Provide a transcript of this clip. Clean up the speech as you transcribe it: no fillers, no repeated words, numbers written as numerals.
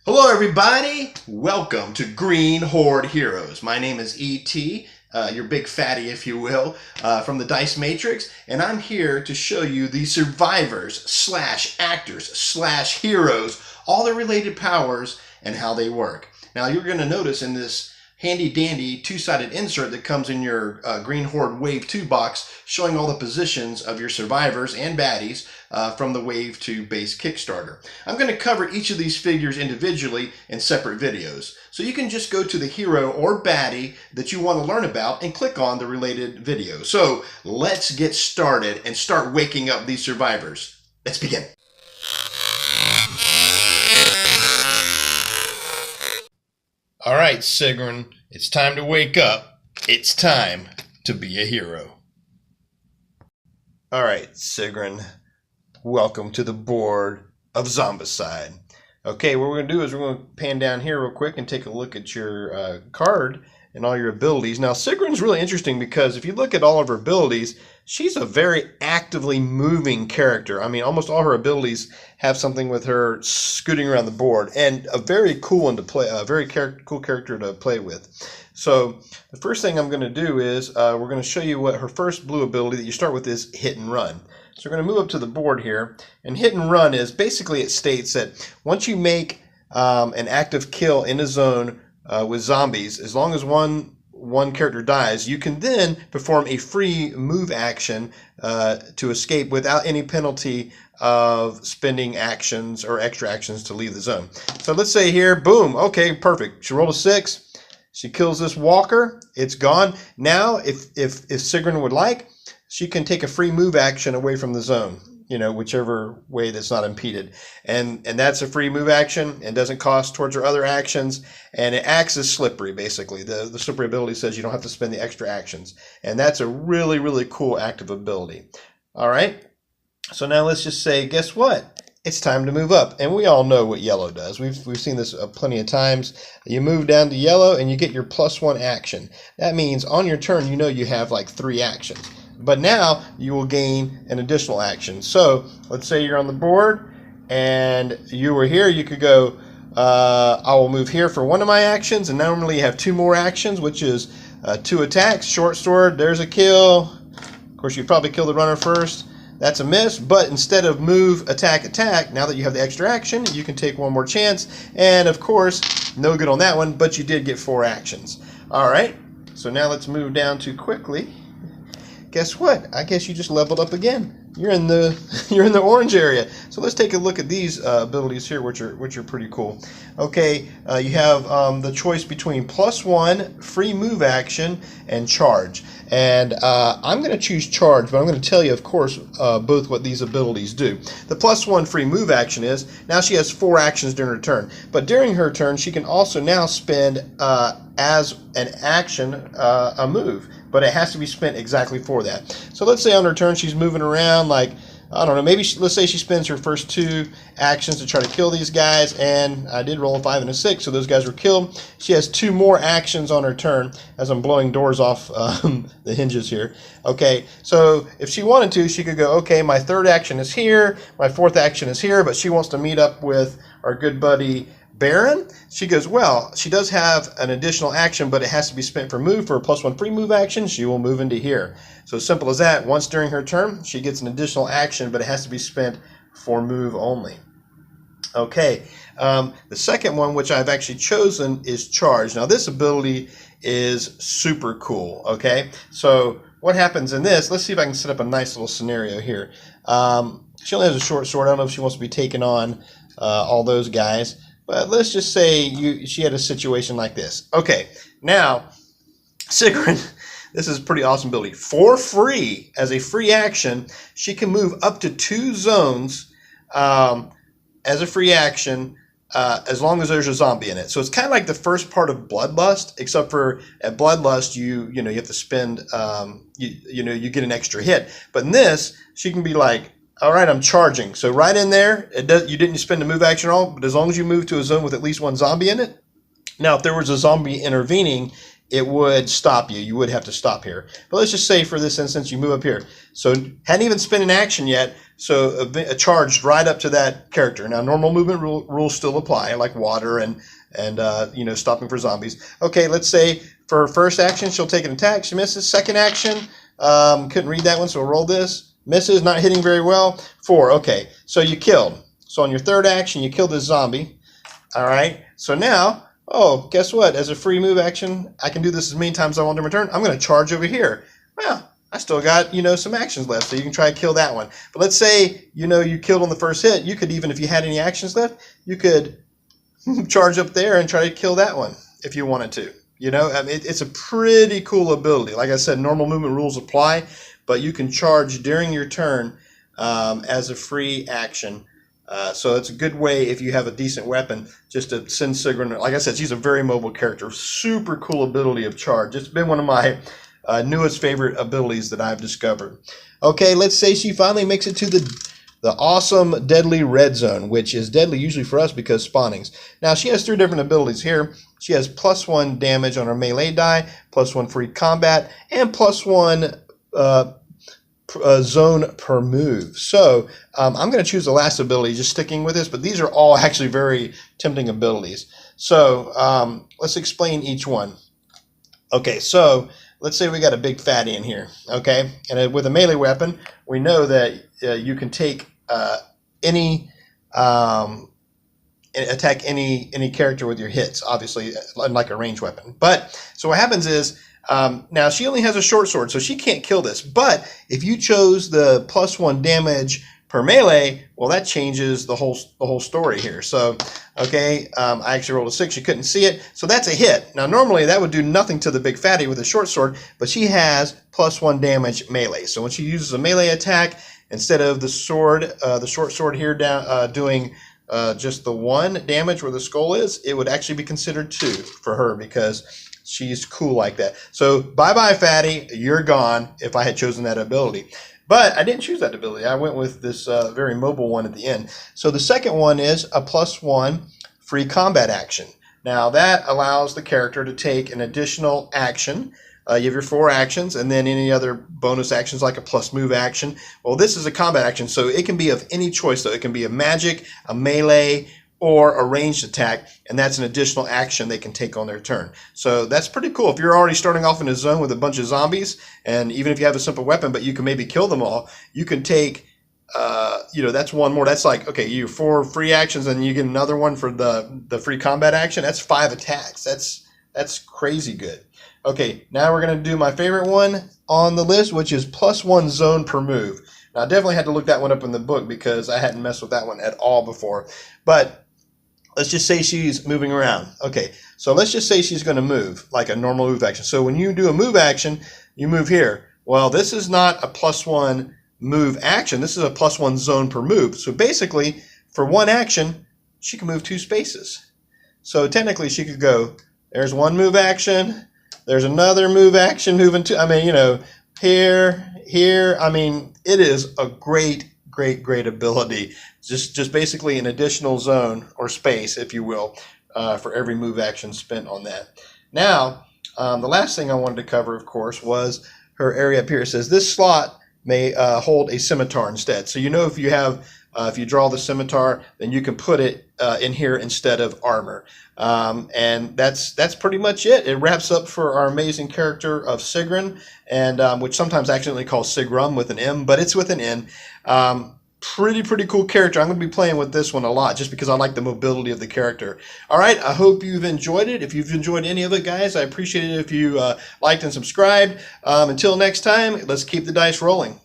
Hello everybody, welcome to Green Horde Heroes. My name is E.T., your big fatty if you will, from the Dice Matrix, and I'm here to show you the survivors slash actors slash heroes, all their related powers and how they work. Now you're going to notice in this handy dandy two-sided insert that comes in your Green Horde Wave 2 box showing all the positions of your survivors and baddies from the Wave 2 base Kickstarter. I'm going to cover each of these figures individually in separate videos. So you can just go to the hero or baddie that you want to learn about and click on the related video. So let's get started and start waking up these survivors. Let's begin. All right, Sigrun, it's time to wake up. It's time to be a hero. All right, Sigrun, welcome to the board of Zombicide. Okay, what we're going to do is we're going to pan down here real quick and take a look at your card and all your abilities. Now, Sigrun's really interesting because if you look at all of her abilities, she's a very actively moving character. I mean, almost all her abilities have something with her scooting around the board, and a very cool one to play, a very cool character to play with. So the first thing I'm going to do is we're going to show you what her first blue ability that you start with is Hit and Run. So we're going to move up to the board here, and Hit and Run is basically, it states that once you make an active kill in a zone with zombies, as long as one character dies, you can then perform a free move action to escape without any penalty of spending actions or extra actions to leave the zone. So let's say here, boom, okay, perfect. She rolled a 6. She kills this walker. It's gone. Now, if Sigrun would like, she can take a free move action away from the zone, you know, whichever way that's not impeded. And that's a free move action and doesn't cost towards her other actions. And it acts as slippery, basically. The slippery ability says you don't have to spend the extra actions. And that's a really, really cool active ability. All right. So now let's just say, guess what? It's time to move up. And we all know what yellow does. We've seen this plenty of times. You move down to yellow and you get your +1 action. That means on your turn, you know you have like 3 actions. But now you will gain an additional action. So let's say you're on the board and you were here. You could go, I will move here for one of my actions. And normally you have 2 more actions, which is 2 attacks. Short sword, there's a kill. Of course, you'd probably kill the runner first. That's a miss. But instead of move, attack, attack, now that you have the extra action, you can take one more chance. And of course, no good on that one, but you did get 4 actions. All right. So now let's move down to quickly. Guess what? I guess you just leveled up again. You're in the orange area. So let's take a look at these abilities here, which are pretty cool. Okay, you have the choice between +1 free move action and charge. And I'm going to choose charge, but I'm going to tell you, of course, both what these abilities do. The +1 free move action is now she has 4 actions during her turn, but during her turn she can also now spend as an action a move. But it has to be spent exactly for that. So let's say on her turn she's moving around like, I don't know, maybe let's say she spends her first 2 actions to try to kill these guys, and I did roll a 5 and a 6, so those guys were killed. She has 2 more actions on her turn as I'm blowing doors off the hinges here. Okay, so if she wanted to, she could go, okay, my 3rd action is here, my 4th action is here, but she wants to meet up with our good buddy Baron. She goes, well, she does have an additional action, but it has to be spent for move. For a +1 free move action, she will move into here. So simple as that. Once during her turn, she gets an additional action, but it has to be spent for move only. Okay, the second one, which I've actually chosen, is charge. Now this ability is super cool, okay? So what happens in this, let's see if I can set up a nice little scenario here. She only has a short sword. I don't know if she wants to be taking on all those guys. But let's just say she had a situation like this. Okay, now, Sigrun, this is a pretty awesome ability. For free, as a free action, she can move up to 2 zones as a free action as long as there's a zombie in it. So it's kind of like the first part of Bloodlust, except for at Bloodlust, you have to spend, you get an extra hit. But in this, she can be like, all right, I'm charging. So right in there, you didn't spend a move action at all, but as long as you move to a zone with at least 1 zombie in it. Now, if there was a zombie intervening it would stop you. You would have to stop here. But let's just say for this instance, you move up here. So hadn't even spent an action yet, so charged right up to that character. Now normal movement rules still apply, like water and you know, stopping for zombies. Okay, let's say for first action, she'll take an attack. She misses. Second action, couldn't read that one, so we'll roll this. Misses, not hitting very well. 4, okay, so you killed. So on your third action, you killed this zombie. All right, so now, oh, guess what? As a free move action, I can do this as many times as I want in return. I'm going to charge over here. Well, I still got, you know, some actions left, so you can try to kill that one. But let's say, you know, you killed on the first hit. You could even, if you had any actions left, you could charge up there and try to kill that one if you wanted to. You know, I mean, it's a pretty cool ability. Like I said, normal movement rules apply, but you can charge during your turn as a free action. So it's a good way, if you have a decent weapon, just to send Sigrun. Like I said, she's a very mobile character. Super cool ability of charge. It's been one of my newest favorite abilities that I've discovered. Okay, let's say she finally makes it to the awesome deadly red zone, which is deadly usually for us because spawnings. Now she has 3 different abilities here. She has +1 damage on her melee die, +1 free combat, and +1 zone per move. So I'm going to choose the last ability, just sticking with this, but these are all actually very tempting abilities. So let's explain each one. Okay, so let's say we got a big fatty in here, okay? And with a melee weapon, we know that you can take any attack any character with your hits, obviously, unlike a ranged weapon. But so what happens is, now she only has a short sword, so she can't kill this. But if you chose the +1 damage per melee, well, that changes the whole story here. So, okay, I actually rolled a 6. You couldn't see it, so that's a hit. Now, normally that would do nothing to the big fatty with a short sword, but she has +1 damage melee. So when she uses a melee attack, instead of the sword, the short sword here down doing just the 1 damage where the skull is, it would actually be considered 2 for her because she's cool like that. So bye-bye, fatty. You're gone if I had chosen that ability. But I didn't choose that ability. I went with this very mobile one at the end. So the second one is a +1 free combat action. Now that allows the character to take an additional action. You have your 4 actions and then any other bonus actions like a plus move action. Well, this is a combat action, so it can be of any choice. So it can be a magic, a melee, or a ranged attack, and that's an additional action they can take on their turn. So that's pretty cool. If you're already starting off in a zone with a bunch of zombies, and even if you have a simple weapon, but you can maybe kill them all, you can take, you know, that's 1 more. That's like, okay, you have 4 free actions, and you get another one for the free combat action. That's 5 attacks. That's crazy good. Okay, now we're going to do my favorite one on the list, which is +1 zone per move. Now, I definitely had to look that one up in the book because I hadn't messed with that one at all before. But let's just say she's moving around. Okay, so let's just say she's going to move like a normal move action. So when you do a move action, you move here. Well, this is not a +1 move action. This is a +1 zone per move. So basically, for 1 action, she can move 2 spaces. So technically, she could go, there's 1 move action, there's another move action moving 2. I mean, you know, here. I mean, it is a great ability. Just basically an additional zone or space, if you will, for every move action spent on that. Now, the last thing I wanted to cover, of course, was her area up here. It says this slot may hold a scimitar instead. So you know, if you have if you draw the scimitar, then you can put it in here instead of armor. And that's pretty much it. It wraps up for our amazing character of Sigrun, and which sometimes accidentally called Sigrun with an M, but it's with an N. Pretty cool character. I'm going to be playing with this one a lot just because I like the mobility of the character. All right, I hope you've enjoyed it. If you've enjoyed any of it, guys, I appreciate it if you liked and subscribed. Until next time, let's keep the dice rolling.